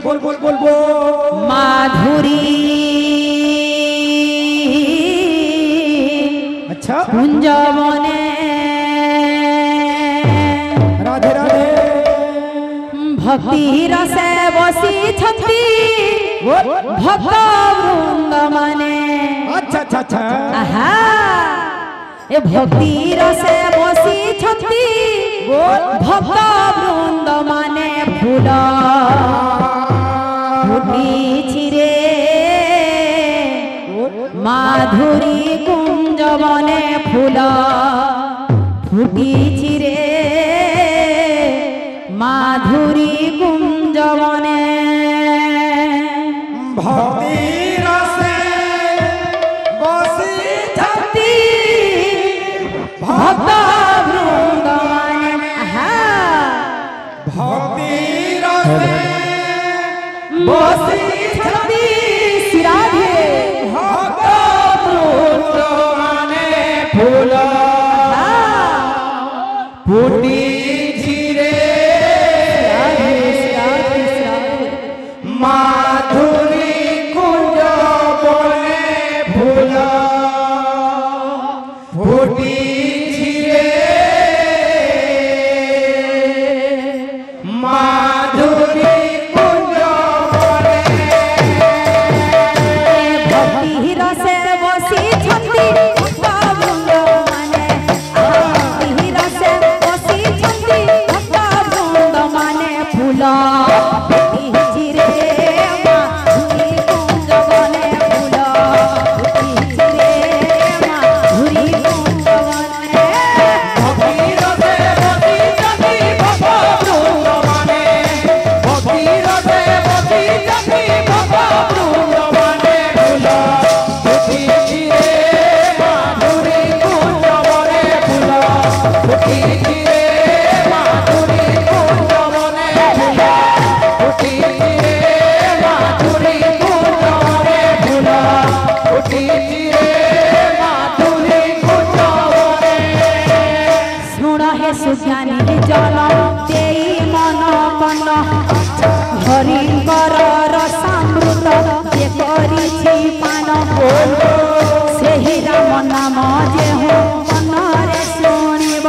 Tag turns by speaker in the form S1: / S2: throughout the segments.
S1: बोल
S2: माधुरी
S1: अच्छा
S2: कुंजवने
S1: राधे राधे
S2: भक्ति रसे बसी छती भक्त वृंद मने
S1: अच्छा अच्छा अच्छा
S2: आहा ए भक्ति रसे बसी छती भक्त वृंद मने फूल फुटी रे माधुरी कुंजवने फूल फुटी रे माधुरी कुंजवने
S1: भक्ति रसे बसी
S2: छती भक्त वृंद मने
S1: भक्ति रसे बसी
S2: छती सिराधे
S1: भक्त वृंद मने फूल फूटी माधुरी कुंज बने फूल फूटी माधुरी कुंज बने
S2: भक्ति रसे बसी छती भक्त वृंद मने भक्ति रसे बसी छती भक्त वृंद मने फूल सुज्ञानी जल देई मन कन हरिकर रसामृत जे करिछि पान सेहि राम नाम जे हो मनरे शुणिब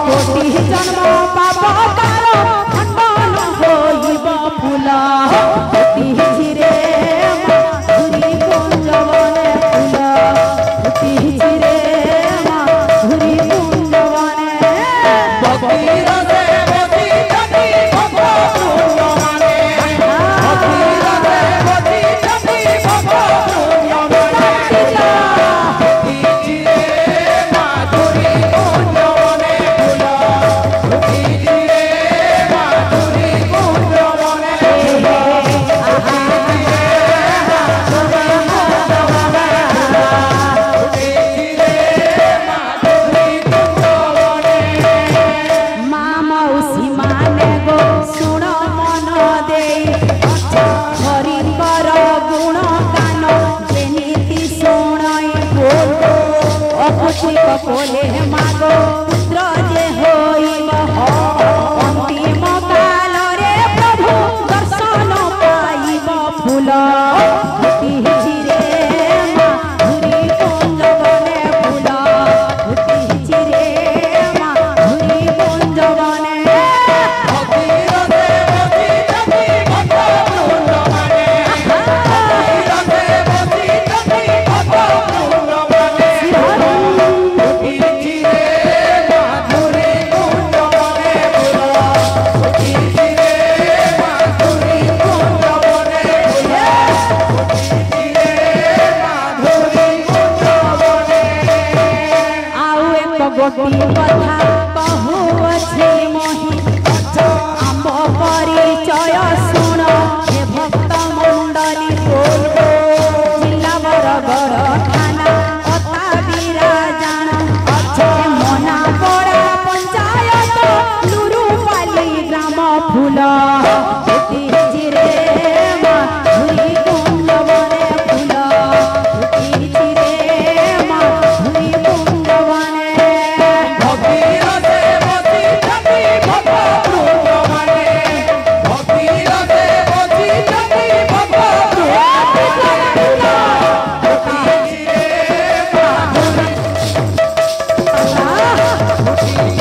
S2: कोटि जन्म पाप कार खंडन होइब फूल फुटी रे माधुरी कुंजवने फूल फुटी रे माधुरी कुंजवने बोले मागो पुत्र जे होइब अंतिम काल रे प्रभु दर्शन पाइब फूल फुटी रे माधुरी कुंजवने फूल फुटी रे माधुरी कुंजवने गोटी कथा कहूअछि मोहि आम्ब परिचय शुण हे भक्त मंडली जिला बरगड़ थाना अता विराजान मना पड़ा पंचायत लुरुपाली ग्राम फूल फुटी रे माधुरी कुंजवने फूल फुटी रे माधुरी कुंजवने
S1: ফুটি